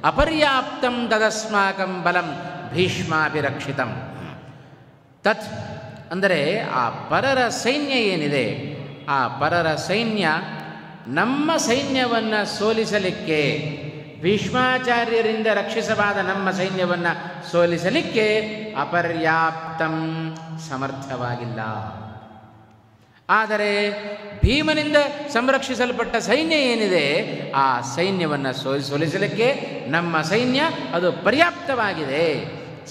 ಅಪರ್ಯಾಪ್ತಂ ತದಸ್ಮಾಕಂ ಬಲಂ ಭೀಷ್ಮಾಭಿರಕ್ಷಿತಂ. ತತ್ ಅಂದರೆ ಆ ಪರರ ಸೈನ್ಯ ಏನಿದೆ, ಆ ಪರರ ಸೈನ್ಯ ನಮ್ಮ ಸೈನ್ಯವನ್ನು ಸೋಲಿಸಲಿಕ್ಕೆ, ಭೀಷ್ಮಾಚಾರ್ಯರಿಂದ ರಕ್ಷಿಸವಾದ ನಮ್ಮ ಸೈನ್ಯವನ್ನು ಸೋಲಿಸಲಿಕ್ಕೆ ಅಪರ್ಯಾಪ್ತಂ ಸಮರ್ಥವಾಗಿಲ್ಲ. ಆದರೆ ಭೀಮನಿಂದ ಸಂರಕ್ಷಿಸಲ್ಪಟ್ಟ ಸೈನ್ಯ ಏನಿದೆ, ಆ ಸೈನ್ಯವನ್ನು ಸೋಲಿಸಲಿಕ್ಕೆ ನಮ್ಮ ಸೈನ್ಯ ಅದು ಪರ್ಯಾಪ್ತವಾಗಿದೆ,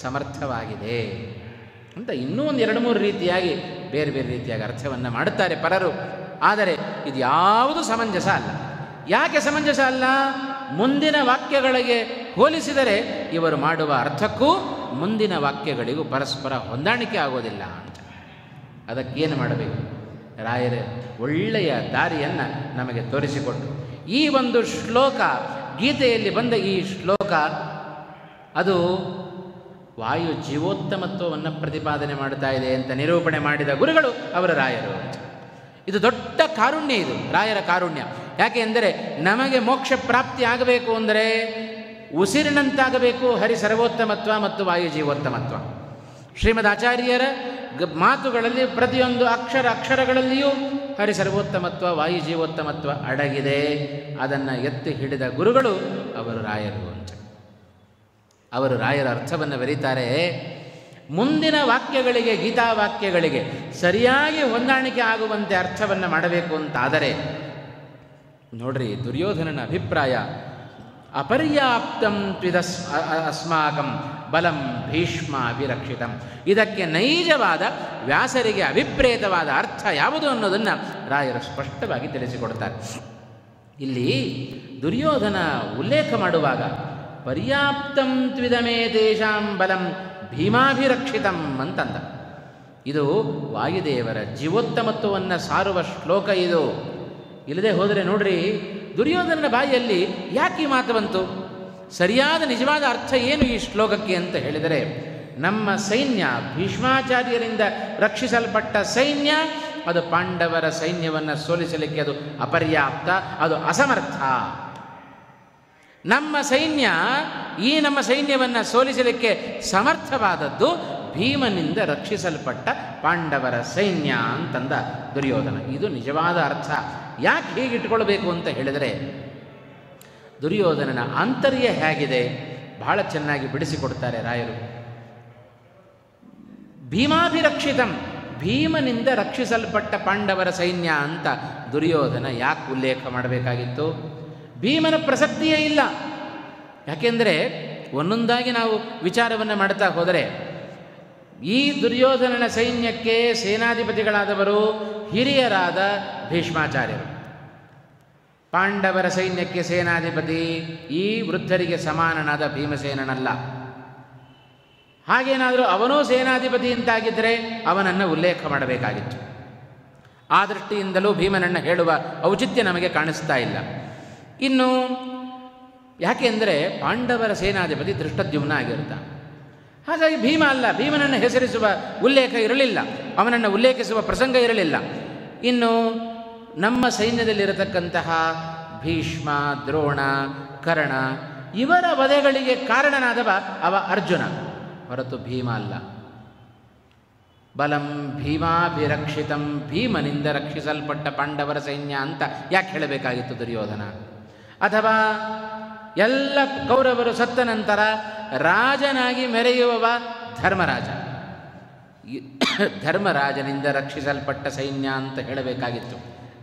ಸಮರ್ಥವಾಗಿದೆ ಅಂತ ಇನ್ನೂ ಒಂದು 2-3 ರೀತಿಯಾಗಿ ಬೇರೆ ಬೇರೆ ರೀತಿಯಾಗಿ ಅರ್ಥವನ್ನು ಮಾಡುತ್ತಾರೆ ಪರರು. ಆದರೆ ಇದು ಯಾವುದು ಸಮಂಜಸ ಅಲ್ಲ. ಯಾಕೆ ಸಮಂಜಸ ಅಲ್ಲ? ಮುಂದಿನ ವಾಕ್ಯಗಳಿಗೆ ಹೋಲಿಸಿದರೆ ಇವರು ಮಾಡುವ ಅರ್ಥಕ್ಕೂ ಮುಂದಿನ ವಾಕ್ಯಗಳಿಗೂ ಪರಸ್ಪರ ಹೊಂದಾಣಿಕೆ ಆಗೋದಿಲ್ಲ ಅಂತ. ಅದಕ್ಕೇನು ಮಾಡಬೇಕು? ರಾಯರ ಒಳ್ಳೆಯ ದಾರಿಯನ್ನು ನಮಗೆ ತೋರಿಸಿಕೊಟ್ಟು ಈ ಒಂದು ಶ್ಲೋಕ, ಗೀತೆಯಲ್ಲಿ ಬಂದ ಈ ಶ್ಲೋಕ, ಅದು ವಾಯು ಜೀವೋತ್ತಮತ್ವವನ್ನು ಪ್ರತಿಪಾದನೆ ಮಾಡ್ತಾ ಇದೆ ಅಂತ ನಿರೂಪಣೆ ಮಾಡಿದ ಗುರುಗಳು ಅವರ ರಾಯರು. ಇದು ದೊಡ್ಡ ಕಾರುಣ್ಯ, ಇದು ರಾಯರ ಕಾರುಣ್ಯ. ಯಾಕೆ ಎಂದರೆ ನಮಗೆ ಮೋಕ್ಷ ಪ್ರಾಪ್ತಿ ಆಗಬೇಕು ಅಂದರೆ ಉಸಿರಿನಂತಾಗಬೇಕು ಹರಿ ಸರ್ವೋತ್ತಮತ್ವ ಮತ್ತು ವಾಯು ಜೀವೋತ್ತಮತ್ವ. ಶ್ರೀಮದ್ ಆಚಾರ್ಯರ ಮಾತುಗಳಲ್ಲಿ ಪ್ರತಿಯೊಂದು ಅಕ್ಷರಗಳಲ್ಲಿಯೂ ಹರಿ ಸರ್ವೋತ್ತಮತ್ವ ವಾಯು ಜೀವೋತ್ತಮತ್ವ ಅಡಗಿದೆ. ಅದನ್ನು ಎತ್ತಿ ಹಿಡಿದ ಗುರುಗಳು ಅವರು ರಾಯರು ಅಂತ. ಅವರು ರಾಯರ ಅರ್ಥವನ್ನು ಬರೀತಾರೆ. ಮುಂದಿನ ವಾಕ್ಯಗಳಿಗೆ, ಗೀತಾವಾಕ್ಯಗಳಿಗೆ ಸರಿಯಾಗಿ ಹೊಂದಾಣಿಕೆ ಆಗುವಂತೆ ಅರ್ಥವನ್ನು ಮಾಡಬೇಕು ಅಂತಾದರೆ ನೋಡ್ರಿ, ದುರ್ಯೋಧನನ ಅಭಿಪ್ರಾಯ ಅಪರ್ಯಾಪ್ತಂ ಅಸ್ಮಾಕಂ ಬಲಂ ಭೀಷ್ಮಾಭಿರಕ್ಷಿತಂ. ಇದಕ್ಕೆ ನೈಜವಾದ ವ್ಯಾಸರಿಗೆ ಅಭಿಪ್ರೇತವಾದ ಅರ್ಥ ಯಾವುದು ಅನ್ನೋದನ್ನು ರಾಯರು ಸ್ಪಷ್ಟವಾಗಿ ತಿಳಿಸಿಕೊಡ್ತಾರೆ. ಇಲ್ಲಿ ದುರ್ಯೋಧನ ಉಲ್ಲೇಖ ಮಾಡುವಾಗ ಪರ್ಯಾಪ್ತಂ ತ್ವಿದಮೇ ತೇಷಾಂ ಬಲಂ ಭೀಮಾಭಿರಕ್ಷಿತಂ ಅಂತಂದ. ಇದು ವಾಯುದೇವರ ಜೀವೋತ್ತಮತ್ವವನ್ನು ಸಾರುವ ಶ್ಲೋಕ ಇದು. ಇಲ್ಲದೆ ಹೋದರೆ ನೋಡ್ರಿ, ದುರ್ಯೋಧನನ ಬಾಯಿಯಲ್ಲಿ ಯಾಕೆ ಈ ಮಾತು ಬಂತು? ಸರಿಯಾದ ನಿಜವಾದ ಅರ್ಥ ಏನು ಈ ಶ್ಲೋಕಕ್ಕೆ ಅಂತ ಹೇಳಿದರೆ, ನಮ್ಮ ಸೈನ್ಯ ಭೀಷ್ಮಾಚಾರ್ಯರಿಂದ ರಕ್ಷಿಸಲ್ಪಟ್ಟ ಸೈನ್ಯ ಅದು ಪಾಂಡವರ ಸೈನ್ಯವನ್ನು ಸೋಲಿಸಲಿಕ್ಕೆ ಅದು ಅಪರ್ಯಾಪ್ತ, ಅದು ಅಸಮರ್ಥ. ನಮ್ಮ ಸೈನ್ಯ ನಮ್ಮ ಸೈನ್ಯವನ್ನು ಸೋಲಿಸಲಿಕ್ಕೆ ಸಮರ್ಥವಾದದ್ದು ಭೀಮನಿಂದ ರಕ್ಷಿಸಲ್ಪಟ್ಟ ಪಾಂಡವರ ಸೈನ್ಯ ಅಂತಂದ ದುರ್ಯೋಧನ. ಇದು ನಿಜವಾದ ಅರ್ಥ. ಯಾಕೆ ಹೀಗಿಟ್ಕೊಳ್ಬೇಕು ಅಂತ ಹೇಳಿದರೆ, ದುರ್ಯೋಧನನ ಆಂತರ್ಯ ಹೇಗಿದೆ ಬಹಳ ಚೆನ್ನಾಗಿ ಬಿಡಿಸಿಕೊಡ್ತಾರೆ ರಾಯರು. ಭೀಮಾಭಿರಕ್ಷಿತಂ, ಭೀಮನಿಂದ ರಕ್ಷಿಸಲ್ಪಟ್ಟ ಪಾಂಡವರ ಸೈನ್ಯ ಅಂತ ದುರ್ಯೋಧನ ಯಾಕೆ ಉಲ್ಲೇಖ ಮಾಡಬೇಕಾಗಿತ್ತು? ಭೀಮನ ಪ್ರಸಕ್ತಿಯೇ ಇಲ್ಲ. ಯಾಕೆಂದರೆ ಒಂದೊಂದಾಗಿ ನಾವು ವಿಚಾರವನ್ನು ಮಾಡ್ತಾ ಹೋದರೆ, ಈ ದುರ್ಯೋಧನನ ಸೈನ್ಯಕ್ಕೆ ಸೇನಾಧಿಪತಿಗಳಾದವರು ಹಿರಿಯರಾದ ಭೀಷ್ಮಾಚಾರ್ಯರು. ಪಾಂಡವರ ಸೈನ್ಯಕ್ಕೆ ಸೇನಾಧಿಪತಿ ಈ ವೃದ್ಧರಿಗೆ ಸಮಾನನಾದ ಭೀಮಸೇನನಲ್ಲ. ಹಾಗೇನಾದರೂ ಅವನೂ ಸೇನಾಧಿಪತಿ ಅಂತಾಗಿದ್ದರೆ ಅವನನ್ನು ಉಲ್ಲೇಖ ಮಾಡಬೇಕಾಗಿತ್ತು. ಆ ದೃಷ್ಟಿಯಿಂದಲೂ ಭೀಮನನ್ನು ಹೇಳುವ ಔಚಿತ್ಯ ನಮಗೆ ಕಾಣಿಸ್ತಾ ಇಲ್ಲ. ಇನ್ನು ಯಾಕೆ ಅಂದರೆ ಪಾಂಡವರ ಸೇನಾಧಿಪತಿ ದೃಷ್ಟದ್ಯುಮ್ನ ಆಗಿರ್ತಾನೆ. ಹಾಗಾಗಿ ಭೀಮ ಅಲ್ಲ, ಭೀಮನನ್ನು ಹೆಸರಿಸುವ ಉಲ್ಲೇಖ ಇರಲಿಲ್ಲ, ಅವನನ್ನು ಉಲ್ಲೇಖಿಸುವ ಪ್ರಸಂಗ ಇರಲಿಲ್ಲ. ಇನ್ನು ನಮ್ಮ ಸೈನ್ಯದಲ್ಲಿರತಕ್ಕಂತಹ ಭೀಷ್ಮ, ದ್ರೋಣ, ಕರ್ಣ ಇವರ ವಧೆಗಳಿಗೆ ಕಾರಣನಾದವ ಅವ ಅರ್ಜುನ, ಹೊರತು ಭೀಮ ಅಲ್ಲ. ಬಲಂ ಭೀಮಾಭಿರಕ್ಷಿತಂ, ಭೀಮನಿಂದ ರಕ್ಷಿಸಲ್ಪಟ್ಟ ಪಾಂಡವರ ಸೈನ್ಯ ಅಂತ ಯಾಕೆ ಹೇಳಬೇಕಾಗಿತ್ತು ದುರ್ಯೋಧನ? ಅಥವಾ ಎಲ್ಲ ಕೌರವರು ಸತ್ತ ನಂತರ ರಾಜನಾಗಿ ಮೆರೆಯುವವ ಧರ್ಮರಾಜ, ಧರ್ಮರಾಜನಿಂದ ರಕ್ಷಿಸಲ್ಪಟ್ಟ ಸೈನ್ಯ ಅಂತ ಹೇಳಬೇಕಾಗಿತ್ತು.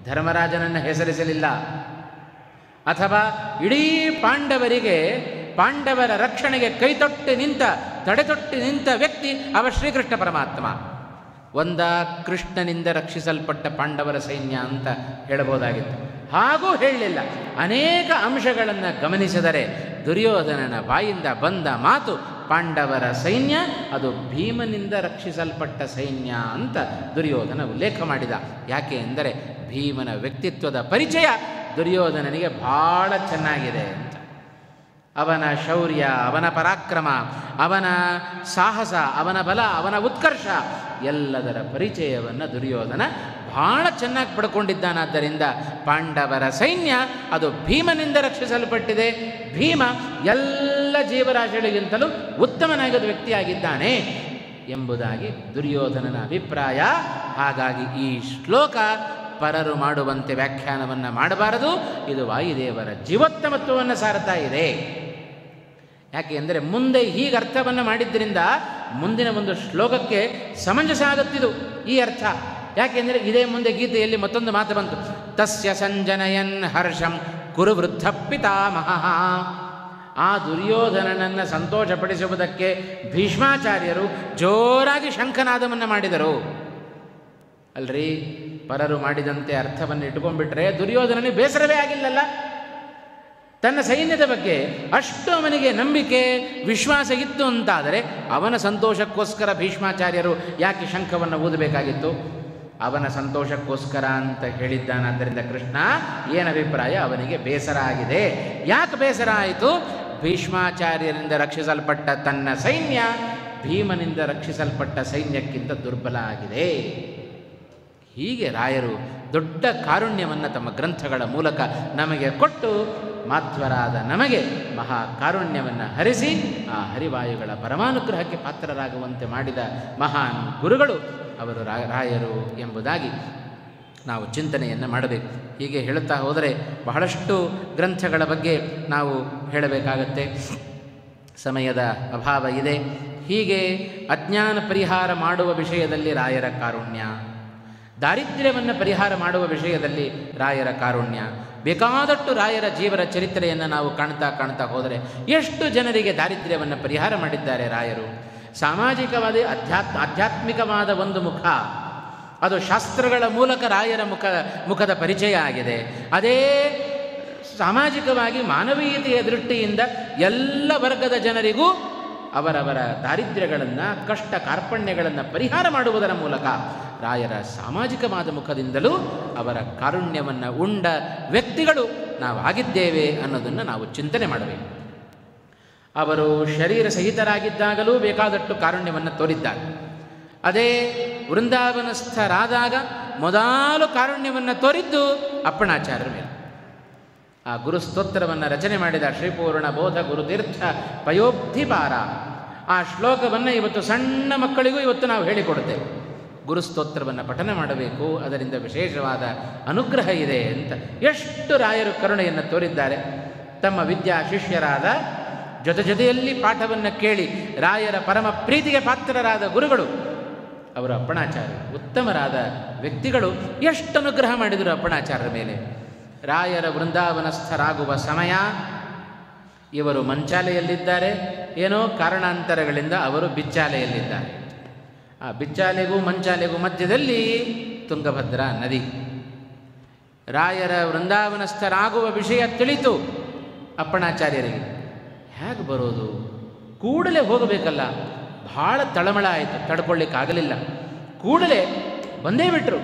ಧರ್ಮರಾಜನನ್ನು ಹೆಸರಿಸಲಿಲ್ಲ. ಅಥವಾ ಇಡೀ ಪಾಂಡವರಿಗೆ, ಪಾಂಡವರ ರಕ್ಷಣೆಗೆ ತಡೆತೊಟ್ಟಿ ನಿಂತ ವ್ಯಕ್ತಿ ಅವ ಶ್ರೀಕೃಷ್ಣ ಪರಮಾತ್ಮ. ಕೃಷ್ಣನಿಂದ ರಕ್ಷಿಸಲ್ಪಟ್ಟ ಪಾಂಡವರ ಸೈನ್ಯ ಅಂತ ಹೇಳಬಹುದಾಗಿತ್ತು. ಹಾಗೂ ಹೇಳಲಿಲ್ಲ. ಅನೇಕ ಅಂಶಗಳನ್ನು ಗಮನಿಸಿದರೆ ದುರ್ಯೋಧನನ ಬಾಯಿಂದ ಬಂದ ಮಾತು ಪಾಂಡವರ ಸೈನ್ಯ ಅದು ಭೀಮನಿಂದ ರಕ್ಷಿಸಲ್ಪಟ್ಟ ಸೈನ್ಯ ಅಂತ ದುರ್ಯೋಧನ ಉಲ್ಲೇಖ ಮಾಡಿದ. ಯಾಕೆ ಎಂದರೆ ಭೀಮನ ವ್ಯಕ್ತಿತ್ವದ ಪರಿಚಯ ದುರ್ಯೋಧನನಿಗೆ ಬಹಳ ಚೆನ್ನಾಗಿದೆ ಅಂತ. ಅವನ ಶೌರ್ಯ, ಅವನ ಪರಾಕ್ರಮ, ಅವನ ಸಾಹಸ, ಅವನ ಬಲ, ಅವನ ಉತ್ಕರ್ಷ ಎಲ್ಲದರ ಪರಿಚಯವನ್ನು ದುರ್ಯೋಧನ ಬಹಳ ಚೆನ್ನಾಗಿ ಪಡ್ಕೊಂಡಿದ್ದಾನಾದ್ದರಿಂದ ಪಾಂಡವರ ಸೈನ್ಯ ಅದು ಭೀಮನಿಂದ ರಕ್ಷಿಸಲ್ಪಟ್ಟಿದೆ. ಭೀಮ ಎಲ್ಲ ಜೀವರಾಶಿಗಳಿಗಿಂತಲೂ ಉತ್ತಮನಾಗದ ವ್ಯಕ್ತಿಯಾಗಿದ್ದಾನೆ ಎಂಬುದಾಗಿ ದುರ್ಯೋಧನನ ಅಭಿಪ್ರಾಯ. ಹಾಗಾಗಿ ಈ ಶ್ಲೋಕ ಪರರು ಮಾಡುವಂತೆ ವ್ಯಾಖ್ಯಾನವನ್ನು ಮಾಡಬಾರದು. ಇದು ವಾಯುದೇವರ ಜೀವೋತ್ತಮತ್ವವನ್ನು ಸಾರ್ತಾ ಇದೆ. ಯಾಕೆ ಅಂದರೆ ಮುಂದೆ ಹೀಗೆ ಅರ್ಥವನ್ನು ಮಾಡಿದ್ದರಿಂದ ಮುಂದಿನ ಒಂದು ಶ್ಲೋಕಕ್ಕೆ ಸಮಂಜಸ ಆಗುತ್ತಿದು ಈ ಅರ್ಥ. ಯಾಕೆಂದರೆ ಇದೇ ಮುಂದೆ ಗೀತೆಯಲ್ಲಿ ಮತ್ತೊಂದು ಮಾತು ಬಂತು, ತಸ್ಯ ಸಂಜನಯನ್ ಹರ್ಷಂ ಕುರು ವೃದ್ಧ ಪಿತಾಮಹ. ಆ ದುರ್ಯೋಧನನನ್ನು ಸಂತೋಷಪಡಿಸುವುದಕ್ಕೆ ಭೀಷ್ಮಾಚಾರ್ಯರು ಜೋರಾಗಿ ಶಂಖನಾದವನ್ನು ಮಾಡಿದರು. ಅಲ್ರಿ, ಪರರು ಮಾಡಿದಂತೆ ಅರ್ಥವನ್ನು ಇಟ್ಕೊಂಡ್ಬಿಟ್ರೆ ದುರ್ಯೋಧನನಿಗೆ ಬೇಸರವೇ ಆಗಿಲ್ಲಲ್ಲ. ತನ್ನ ಸೈನ್ಯದ ಬಗ್ಗೆ ಅಷ್ಟು ಅವನಿಗೆ ನಂಬಿಕೆ ವಿಶ್ವಾಸ ಇತ್ತು ಅಂತಾದರೆ ಅವನ ಸಂತೋಷಕ್ಕೋಸ್ಕರ ಭೀಷ್ಮಾಚಾರ್ಯರು ಯಾಕೆ ಶಂಖವನ್ನು ಊದಬೇಕಾಗಿತ್ತು? ಅವನ ಸಂತೋಷಕ್ಕೋಸ್ಕರ ಅಂತ ಹೇಳಿದ್ದಾನಾದ್ದರಿಂದ ಕೃಷ್ಣ ಏನು ಅಭಿಪ್ರಾಯ, ಅವನಿಗೆ ಬೇಸರ ಆಗಿದೆ. ಯಾಕೆ ಬೇಸರ ಆಯಿತು? ಭೀಷ್ಮಾಚಾರ್ಯರಿಂದ ರಕ್ಷಿಸಲ್ಪಟ್ಟ ತನ್ನ ಸೈನ್ಯ ಭೀಮನಿಂದ ರಕ್ಷಿಸಲ್ಪಟ್ಟ ಸೈನ್ಯಕ್ಕಿಂತ ದುರ್ಬಲ ಆಗಿದೆ. ಹೀಗೆ ರಾಯರು ದೊಡ್ಡ ಕಾರುಣ್ಯವನ್ನು ತಮ್ಮ ಗ್ರಂಥಗಳ ಮೂಲಕ ನಮಗೆ ಕೊಟ್ಟು ಮಾಧ್ವರಾದ ನಮಗೆ ಮಹಾ ಕಾರುಣ್ಯವನ್ನು ಹರಿಸಿ ಆ ಹರಿವಾಯುಗಳ ಪರಮಾನುಗ್ರಹಕ್ಕೆ ಪಾತ್ರರಾಗುವಂತೆ ಮಾಡಿದ ಮಹಾನ್ ಗುರುಗಳು ಅವರು ರಾಯರು ಎಂಬುದಾಗಿ ನಾವು ಚಿಂತನೆಯನ್ನು ಮಾಡಬೇಕು. ಹೀಗೆ ಹೇಳುತ್ತಾ ಹೋದರೆ ಬಹಳಷ್ಟು ಗ್ರಂಥಗಳ ಬಗ್ಗೆ ನಾವು ಹೇಳಬೇಕಾಗತ್ತೆ, ಸಮಯದ ಅಭಾವ ಇದೆ. ಹೀಗೆ ಅಜ್ಞಾನ ಪರಿಹಾರ ಮಾಡುವ ವಿಷಯದಲ್ಲಿ ರಾಯರ ಕಾರುಣ್ಯ, ದಾರಿದ್ರ್ಯವನ್ನು ಪರಿಹಾರ ಮಾಡುವ ವಿಷಯದಲ್ಲಿ ರಾಯರ ಕಾರುಣ್ಯ, ಬೇಕಾದಷ್ಟು ರಾಯರ ಜೀವನ ಚರಿತ್ರೆಯನ್ನು ನಾವು ಕಾಣ್ತಾ ಹೋದರೆ ಎಷ್ಟು ಜನರಿಗೆ ದಾರಿದ್ರ್ಯವನ್ನು ಪರಿಹಾರ ಮಾಡಿದ್ದಾರೆ ರಾಯರು. ಸಾಮಾಜಿಕವಾದ ಆಧ್ಯಾತ್ಮಿಕವಾದ ಒಂದು ಮುಖ, ಅದು ಶಾಸ್ತ್ರಗಳ ಮೂಲಕ ರಾಯರ ಮುಖದ ಪರಿಚಯ ಆಗಿದೆ. ಅದೇ ಸಾಮಾಜಿಕವಾಗಿ ಮಾನವೀಯತೆಯ ದೃಷ್ಟಿಯಿಂದ ಎಲ್ಲ ವರ್ಗದ ಜನರಿಗೂ ಅವರವರ ದಾರಿದ್ರ್ಯಗಳನ್ನು, ಕಷ್ಟ ಕಾರ್ಪಣ್ಯಗಳನ್ನು ಪರಿಹಾರ ಮಾಡುವುದರ ಮೂಲಕ ರಾಯರ ಸಾಮಾಜಿಕವಾದ ಮುಖದಿಂದಲೂ ಅವರ ಕಾರುಣ್ಯವನ್ನು ಉಂಡ ವ್ಯಕ್ತಿಗಳು ನಾವಾಗಿದ್ದೇವೆ ಅನ್ನೋದನ್ನು ನಾವು ಚಿಂತನೆ ಮಾಡಬೇಕು. ಅವರು ಶರೀರ ಸಹಿತರಾಗಿದ್ದಾಗಲೂ ಬೇಕಾದಷ್ಟು ಕಾರುಣ್ಯವನ್ನು ತೋರಿದ್ದಾರೆ. ಅದೇ ವೃಂದಾವನಸ್ಥರಾದಾಗ ಮೊದಲು ಕಾರುಣ್ಯವನ್ನು ತೋರಿದ್ದು ಅಪ್ಪಣಾಚಾರ್ಯರ ಮೇಲೆ. ಆ ಗುರುಸ್ತೋತ್ರವನ್ನು ರಚನೆ ಮಾಡಿದ ಶ್ರೀಪೂರ್ಣ ಬೋಧ ಗುರುತೀರ್ಥ ಪಯೋಬ್ಧಿಪಾರ, ಆ ಶ್ಲೋಕವನ್ನು ಇವತ್ತು ಸಣ್ಣ ಮಕ್ಕಳಿಗೂ ಇವತ್ತು ನಾವು ಹೇಳಿಕೊಡುತ್ತೇವೆ. ಗುರುಸ್ತೋತ್ರವನ್ನು ಪಠನ ಮಾಡಬೇಕು, ಅದರಿಂದ ವಿಶೇಷವಾದ ಅನುಗ್ರಹ ಇದೆ ಅಂತ ಎಷ್ಟು ರಾಯರು ಕರುಣೆಯನ್ನು ತೋರಿದ್ದಾರೆ. ತಮ್ಮ ವಿದ್ಯಾ ಶಿಷ್ಯರಾದ ಜೊತೆಯಲ್ಲಿ ಪಾಠವನ್ನು ಕೇಳಿ ರಾಯರ ಪರಮ ಪ್ರೀತಿಗೆ ಪಾತ್ರರಾದ ಗುರುಗಳು ಅವರು ಅಪ್ಪಣಾಚಾರ್ಯರು, ಉತ್ತಮರಾದ ವ್ಯಕ್ತಿಗಳು. ಎಷ್ಟು ಅನುಗ್ರಹ ಮಾಡಿದರು ಅಪ್ಪಣಾಚಾರ್ಯರ ಮೇಲೆ. ರಾಯರ ವೃಂದಾವನಸ್ಥರಾಗುವ ಸಮಯ ಇವರು ಮಂಚಾಲೆಯಲ್ಲಿದ್ದಾರೆ, ಏನೋ ಕಾರಣಾಂತರಗಳಿಂದ ಅವರು ಬಿಚ್ಚಾಲೆಯಲ್ಲಿದ್ದಾರೆ. ಆ ಬಿಚ್ಚಾಲೆಗೂ ಮಂಚಾಲೆಗೂ ಮಧ್ಯದಲ್ಲಿ ತುಂಗಭದ್ರಾ ನದಿ. ರಾಯರ ವೃಂದಾವನಸ್ಥರಾಗುವ ವಿಷಯ ತಿಳಿತು ಅಪ್ಪಣಾಚಾರ್ಯರಿಗೆ. ಹೇಗೆ ಬರೋದು? ಕೂಡಲೇ ಹೋಗಬೇಕಲ್ಲ. ಭಾಳ ತಳಮಳ ಆಯಿತು, ತಡ್ಕೊಳ್ಳಿಕ್ಕಾಗಲಿಲ್ಲ. ಕೂಡಲೇ ಬಂದೇ ಬಿಟ್ಟರು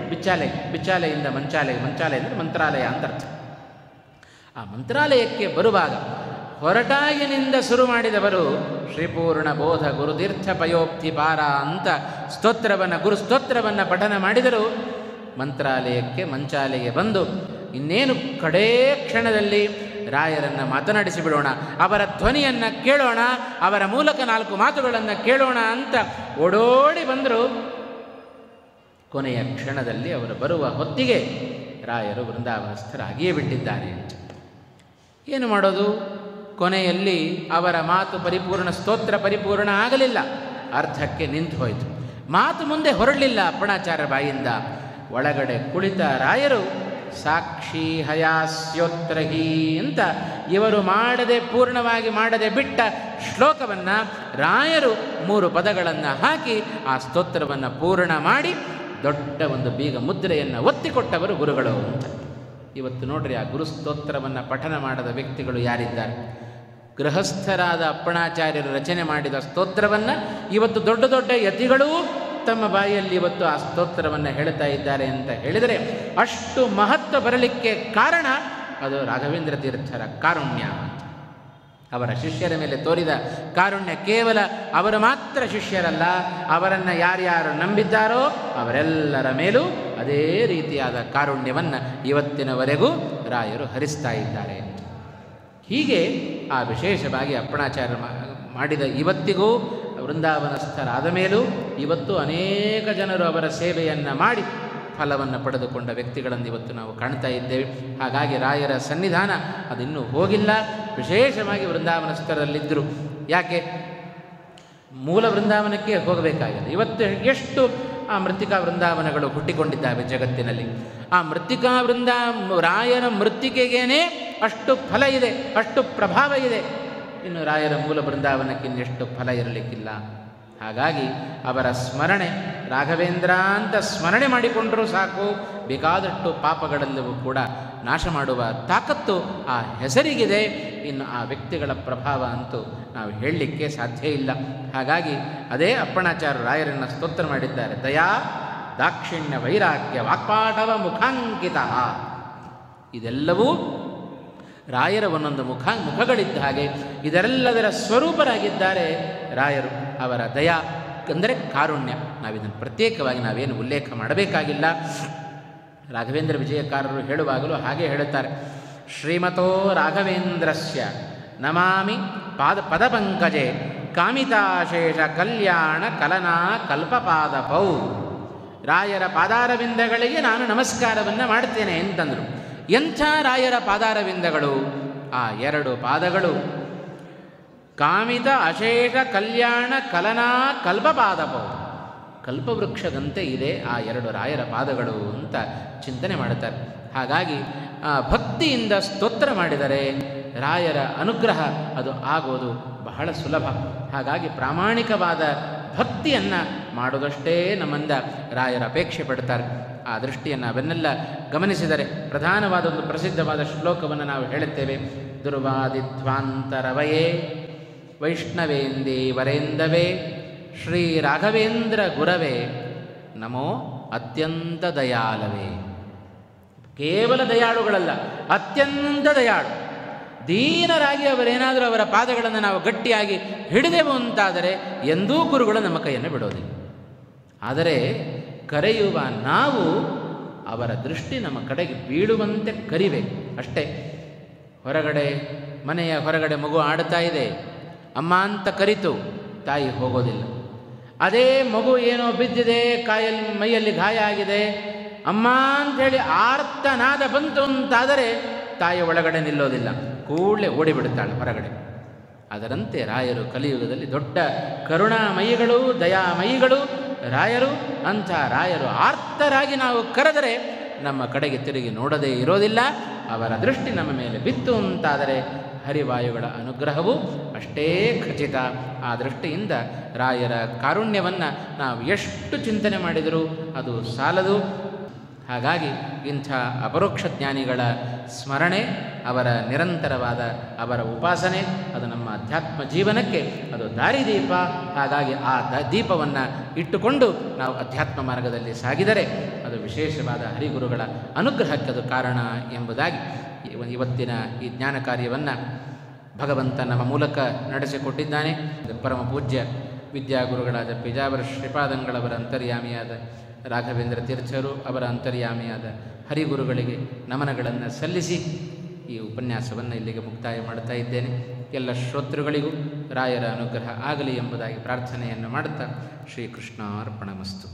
ಬಿಚ್ಚಾಲೆಯಿಂದ ಮಂಚಾಲೆ ಅಂದರೆ ಮಂತ್ರಾಲಯ ಅಂತ ಅರ್ಥ. ಆ ಮಂತ್ರಾಲಯಕ್ಕೆ ಬರುವಾಗ ಹೊರಟಾಗಿನಿಂದ ಶುರು ಮಾಡಿದವರು ಶ್ರೀಪೂರ್ಣ ಬೋಧ ಗುರುತೀರ್ಥ ಪಯೋಬ್ಧಿಪಾರ ಅಂತ ಗುರುಸ್ತೋತ್ರವನ್ನು ಪಠನ ಮಾಡಿದರು. ಮಂಚಾಲೆಗೆ ಬಂದು ಇನ್ನೇನು ಕಡೇ ಕ್ಷಣದಲ್ಲಿ ರಾಯರನ್ನು ಮಾತನಾಡಿಸಿಬಿಡೋಣ, ಅವರ ಧ್ವನಿಯನ್ನು ಕೇಳೋಣ, ಅವರ ಮೂಲಕ 4 ಮಾತುಗಳನ್ನು ಕೇಳೋಣ ಅಂತ ಓಡೋಡಿ ಬಂದರು. ಕೊನೆಯ ಕ್ಷಣದಲ್ಲಿ ಅವರು ಬರುವ ಹೊತ್ತಿಗೆ ರಾಯರು ವೃಂದಾವನಸ್ಥರಾಗಿಯೇ ಬಿಟ್ಟಿದ್ದಾರೆ ಅಂತ. ಏನು ಮಾಡೋದು? ಕೊನೆಯಲ್ಲಿ ಅವರ ಮಾತು ಪರಿಪೂರ್ಣ, ಸ್ತೋತ್ರ ಪರಿಪೂರ್ಣ ಆಗಲಿಲ್ಲ, ಅರ್ಧಕ್ಕೆ ನಿಂತು ಹೋಯಿತು. ಮಾತು ಮುಂದೆ ಹೊರಡಲಿಲ್ಲ ಅಪ್ಪಣಾಚಾರ್ಯ ಬಾಯಿಂದ. ಒಳಗಡೆ ಕುಳಿತ ರಾಯರು ಸಾಕ್ಷಿ ಹಯಾಸ್ಯೋತ್ರಹಿ ಅಂತ ಇವರು ಪೂರ್ಣವಾಗಿ ಮಾಡದೆ ಬಿಟ್ಟ ಶ್ಲೋಕವನ್ನು ರಾಯರು 3 ಪದಗಳನ್ನು ಹಾಕಿ ಆ ಸ್ತೋತ್ರವನ್ನು ಪೂರ್ಣ ಮಾಡಿ ದೊಡ್ಡ ಒಂದು ಬೀಗ ಮುದ್ರೆಯನ್ನು ಒತ್ತಿಕೊಟ್ಟವರು ಗುರುಗಳು ಅಂತ. ಇವತ್ತು ನೋಡ್ರಿ, ಆ ಗುರುಸ್ತೋತ್ರವನ್ನು ಪಠನ ಮಾಡದ ವ್ಯಕ್ತಿಗಳು ಯಾರಿದ್ದಾರೆ? ಗೃಹಸ್ಥರಾದ ಅಪ್ಪಣಾಚಾರ್ಯರು ರಚನೆ ಮಾಡಿದ ಸ್ತೋತ್ರವನ್ನು ಇವತ್ತು ದೊಡ್ಡ ದೊಡ್ಡ ಯತಿಗಳೂ ತಮ್ಮ ಬಾಯಿಯಲ್ಲಿ ಇವತ್ತು ಆ ಸ್ತೋತ್ರವನ್ನು ಹೇಳ್ತಾ ಇದ್ದಾರೆ ಅಂತ ಹೇಳಿದರೆ ಅಷ್ಟು ಮಹತ್ವ ಬರಲಿಕ್ಕೆ ಕಾರಣ ಅದು ರಾಘವೇಂದ್ರ ತೀರ್ಥರ ಕಾರುಣ್ಯ. ಅವರ ಶಿಷ್ಯರ ಮೇಲೆ ತೋರಿದ ಕಾರುಣ್ಯ ಕೇವಲ ಅವರು ಮಾತ್ರ ಶಿಷ್ಯರಲ್ಲ, ಅವರನ್ನು ಯಾರ್ಯಾರು ನಂಬಿದ್ದಾರೋ ಅವರೆಲ್ಲರ ಮೇಲೂ ಅದೇ ರೀತಿಯಾದ ಕಾರುಣ್ಯವನ್ನು ಇವತ್ತಿನವರೆಗೂ ರಾಯರು ಹರಿಸ್ತಾ ಇದ್ದಾರೆ. ಹೀಗೆ ಆ ವಿಶೇಷವಾಗಿ ಅಪ್ಪಣಾಚಾರ್ಯ ಮಾಡಿದ ಇವತ್ತಿಗೂ ವೃಂದಾವನಸ್ಥರಾದ ಮೇಲೂ ಇವತ್ತು ಅನೇಕ ಜನರು ಅವರ ಸೇವೆಯನ್ನು ಮಾಡಿ ಫಲವನ್ನು ಪಡೆದುಕೊಂಡ ವ್ಯಕ್ತಿಗಳನ್ನು ಇವತ್ತು ನಾವು ಕಾಣ್ತಾ ಇದ್ದೇವೆ. ಹಾಗಾಗಿ ರಾಯರ ಸನ್ನಿಧಾನ ಅದಿನ್ನೂ ಹೋಗಿಲ್ಲ. ವಿಶೇಷವಾಗಿ ವೃಂದಾವನಸ್ಥರಲ್ಲಿದ್ದರು. ಯಾಕೆ? ಮೂಲ ವೃಂದಾವನಕ್ಕೆ ಹೋಗಬೇಕಾಗಿದೆ. ಇವತ್ತು ಎಷ್ಟು ಆ ಮೃತ್ತಿಕಾ ವೃಂದಾವನಗಳು ಹುಟ್ಟಿಕೊಂಡಿದ್ದಾವೆ ಜಗತ್ತಿನಲ್ಲಿ. ಆ ಮೃತ್ತಿಕಾ ರಾಯರ ಮೃತ್ತಿಕೆಗೇನೆ ಅಷ್ಟು ಫಲ ಇದೆ, ಅಷ್ಟು ಪ್ರಭಾವ ಇದೆ. ಇನ್ನು ರಾಯರ ಮೂಲ ಬೃಂದಾವನಕ್ಕೆ ಇನ್ನೆಷ್ಟು ಫಲ ಇರಲಿಕ್ಕಿಲ್ಲ. ಹಾಗಾಗಿ ಅವರ ಸ್ಮರಣೆ, ರಾಘವೇಂದ್ರ ಅಂತ ಸ್ಮರಣೆ ಮಾಡಿಕೊಂಡರೂ ಸಾಕು, ಬೇಕಾದಷ್ಟು ಪಾಪಗಳೆಲ್ಲವೂ ಕೂಡ ನಾಶ ಮಾಡುವ ತಾಕತ್ತು ಆ ಹೆಸರಿಗಿದೆ. ಇನ್ನು ಆ ವ್ಯಕ್ತಿಗಳ ಪ್ರಭಾವ ಅಂತೂ ನಾವು ಹೇಳಲಿಕ್ಕೆ ಸಾಧ್ಯ ಇಲ್ಲ. ಹಾಗಾಗಿ ಅದೇ ಅಪ್ಪಣಾಚಾರ್ಯ ರಾಯರನ್ನು ಸ್ತೋತ್ರ ಮಾಡಿದ್ದಾರೆ. ದಯಾ ದಾಕ್ಷಿಣ್ಯ ವೈರಾಗ್ಯ ವಾಕ್ಪಾಟವ ಮುಖಾಂಕಿತ. ಇದೆಲ್ಲವೂ ರಾಯರ ಒಂದೊಂದು ಮುಖಗಳಿದ್ದ ಹಾಗೆ ಇದರೆಲ್ಲದರ ಸ್ವರೂಪರಾಗಿದ್ದಾರೆ ರಾಯರು. ಅವರ ದಯಾ ಅಂದರೆ ಕಾರುಣ್ಯ. ನಾವಿದನ್ನು ಪ್ರತ್ಯೇಕವಾಗಿ ನಾವೇನು ಉಲ್ಲೇಖ ಮಾಡಬೇಕಾಗಿಲ್ಲ. ರಾಘವೇಂದ್ರ ವಿಜಯಕಾರರು ಹೇಳುವಾಗಲೂ ಹಾಗೆ ಹೇಳುತ್ತಾರೆ. ಶ್ರೀಮತೋ ರಾಘವೇಂದ್ರಸ್ಯ ನಮಾಮಿ ಪದಪಂಕಜೆ ಕಾಮಿತಾಶೇಷ ಕಲ್ಯಾಣ ಕಲನಾ ಕಲ್ಪಪಾದಪೌ. ರಾಯರ ಪಾದಾರವಿಂದಗಳಿಗೆ ನಾನು ನಮಸ್ಕಾರವನ್ನು ಮಾಡ್ತೇನೆ ಅಂತಂದರು. ಎಂಥ ರಾಯರ ಪಾದಾರವಿಂದಗಳು! ಆ ಎರಡು ಪಾದಗಳು ಕಾಮಿತ ಅಶೇಷ ಕಲ್ಯಾಣ ಕಲನಾ ಕಲ್ಪಪಾದಪೌ. ಕಲ್ಪವೃಕ್ಷದಂತೆ ಇದೆ ಆ ಎರಡು ರಾಯರ ಪಾದಗಳು ಅಂತ ಚಿಂತನೆ ಮಾಡುತ್ತಾರೆ. ಹಾಗಾಗಿ ಭಕ್ತಿಯಿಂದ ಸ್ತೋತ್ರ ಮಾಡಿದರೆ ರಾಯರ ಅನುಗ್ರಹ ಅದು ಆಗೋದು ಬಹಳ ಸುಲಭ. ಹಾಗಾಗಿ ಪ್ರಾಮಾಣಿಕವಾದ ಭಕ್ತಿಯನ್ನು ಮಾಡೋದಷ್ಟೇ ನಮ್ಮಿಂದ ರಾಯರ ಅಪೇಕ್ಷೆ ಪಡ್ತಾರೆ. ಆ ದೃಷ್ಟಿಯನ್ನು ಅವನ್ನೆಲ್ಲ ಗಮನಿಸಿದರೆ ಪ್ರಧಾನವಾದ ಒಂದು ಪ್ರಸಿದ್ಧವಾದ ಶ್ಲೋಕವನ್ನು ನಾವು ಹೇಳುತ್ತೇವೆ. ದುರ್ವಾದಿಧ್ವಾಂತರವಯೇ ವೈಷ್ಣವೇಂದೇ ವರೇಂದವೇ ಶ್ರೀ ರಾಘವೇಂದ್ರ ಗುರವೇ ನಮೋ ಅತ್ಯಂತ ದಯಾಳವೇ. ಕೇವಲ ದಯಾಳುಗಳಲ್ಲ, ಅತ್ಯಂತ ದಯಾಳು. ದೀನರಾಗಿ ಅವರೇನಾದರೂ ಅವರ ಪಾದಗಳನ್ನು ನಾವು ಗಟ್ಟಿಯಾಗಿ ಹಿಡಿದೆವು ಅಂತಾದರೆ ಎಂದೂ ಗುರುಗಳು ನಮ್ಮ ಕೈಯನ್ನು ಬಿಡೋದಿಲ್ಲ. ಆದರೆ ಕರೆಯುವ ನಾವು ಅವರ ದೃಷ್ಟಿ ನಮ್ಮ ಕಡೆಗೆ ಬೀಳುವಂತೆ ಕರಿಬೇಕು ಅಷ್ಟೇ. ಮನೆಯ ಹೊರಗಡೆ ಮಗು ಆಡ್ತಾ ಇದೆ, ಅಮ್ಮ ಅಂತ ಕರಿತು, ತಾಯಿ ಹೋಗೋದಿಲ್ಲ. ಅದೇ ಮಗು ಏನೋ ಬಿದ್ದಿದೆ, ಮೈಯಲ್ಲಿ ಗಾಯ ಆಗಿದೆ, ಅಮ್ಮ ಅಂಥೇಳಿ ಆರ್ತನಾದ ಬಂತು ಅಂತಾದರೆ ತಾಯಿ ಒಳಗಡೆ ನಿಲ್ಲೋದಿಲ್ಲ, ಕೂಡಲೇ ಓಡಿಬಿಡುತ್ತಾಳೆ ಹೊರಗಡೆ. ಅದರಂತೆ ರಾಯರು ಕಲಿಯುಗದಲ್ಲಿ ದೊಡ್ಡ ಕರುಣಾಮಯಿಗಳು, ದಯಾಮಯಿಗಳು ರಾಯರು. ಅಂಥ ರಾಯರು ಆರ್ತರಾಗಿ ನಾವು ಕರೆದರೆ ನಮ್ಮ ಕಡೆಗೆ ತಿರುಗಿ ನೋಡದೇ ಇರೋದಿಲ್ಲ. ಅವರ ದೃಷ್ಟಿ ನಮ್ಮ ಮೇಲೆ ಬಿತ್ತು ಅಂತಾದರೆ ಹರಿವಾಯುಗಳ ಅನುಗ್ರಹವು ಅಷ್ಟೇ ಖಚಿತ. ಆ ದೃಷ್ಟಿಯಿಂದ ರಾಯರ ಕಾರುಣ್ಯವನ್ನು ನಾವು ಎಷ್ಟು ಚಿಂತನೆ ಮಾಡಿದರೂ ಅದು ಸಾಲದು. ಹಾಗಾಗಿ ಇಂಥ ಅಪರೋಕ್ಷ ಜ್ಞಾನಿಗಳ ಸ್ಮರಣೆ, ಅವರ ನಿರಂತರವಾದ ಅವರ ಉಪಾಸನೆ ಅದು ನಮ್ಮ ಅಧ್ಯಾತ್ಮ ಜೀವನಕ್ಕೆ ಅದು ದಾರಿದೀಪ. ಹಾಗಾಗಿ ಆ ದೀಪವನ್ನು ಇಟ್ಟುಕೊಂಡು ನಾವು ಅಧ್ಯಾತ್ಮ ಮಾರ್ಗದಲ್ಲಿ ಸಾಗಿದರೆ ಅದು ವಿಶೇಷವಾದ ಹರಿಗುರುಗಳ ಅನುಗ್ರಹಕ್ಕೆ ಅದು ಕಾರಣ ಎಂಬುದಾಗಿ ಇವತ್ತಿನ ಈ ಜ್ಞಾನ ಕಾರ್ಯವನ್ನು ಭಗವಂತ ನಮ್ಮ ಮೂಲಕ ನಡೆಸಿಕೊಟ್ಟಿದ್ದಾನೆ. ಪರಮ ಪೂಜ್ಯ ವಿದ್ಯಾಗುರುಗಳಾದ ಪೇಜಾವರ ಶ್ರೀಪಾದಂಗಳವರ ಅಂತರ್ಯಾಮಿಯಾದ ರಾಘವೇಂದ್ರ ತೀರ್ಥರು ಅವರ ಅಂತರ್ಯಾಮಿಯಾದ ಹರಿಗುರುಗಳಿಗೆ ನಮನಗಳನ್ನು ಸಲ್ಲಿಸಿ ಈ ಉಪನ್ಯಾಸವನ್ನು ಇಲ್ಲಿಗೆ ಮುಕ್ತಾಯ ಮಾಡ್ತಾ ಇದ್ದೇನೆ. ಎಲ್ಲ ಶ್ರೋತೃಗಳಿಗೂ ರಾಯರ ಅನುಗ್ರಹ ಆಗಲಿ ಎಂಬುದಾಗಿ ಪ್ರಾರ್ಥನೆಯನ್ನು ಮಾಡುತ್ತಾ ಶ್ರೀಕೃಷ್ಣಾರ್ಪಣಮಸ್ತು.